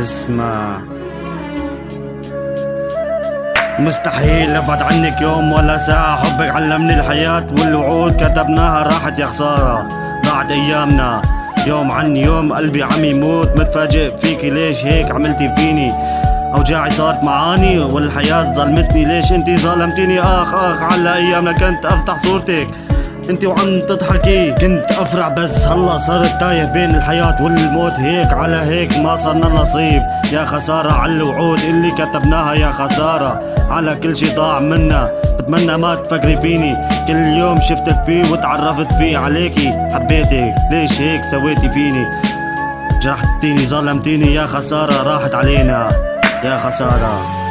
اسمع، مستحيل ابعد عنك يوم ولا ساعة، حبك علمني الحياة والوعود كتبناها راحت يا خسارة. ضاعت ايامنا يوم عن يوم، قلبي عم يموت متفاجئ فيكي، ليش هيك عملتي فيني؟ اوجاعي صارت معاني والحياة ظلمتني، ليش انتي ظلمتيني؟ اخ على ايامنا كنت افتح صورتك انتي وعم تضحكي، كنت افرح بس هلا صرت تايه بين الحياة والموت، هيك على هيك ما صرنا نصيب. يا خسارة على الوعود اللي كتبناها، يا خسارة على كل شي ضاع منا. بتمنى ما تفكري فيني، كل يوم شفتك فيه وتعرفت فيه عليكي، حبيتك ليش هيك سويتي فيني؟ جرحتيني ظلمتيني، يا خسارة راحت علينا، يا خسارة.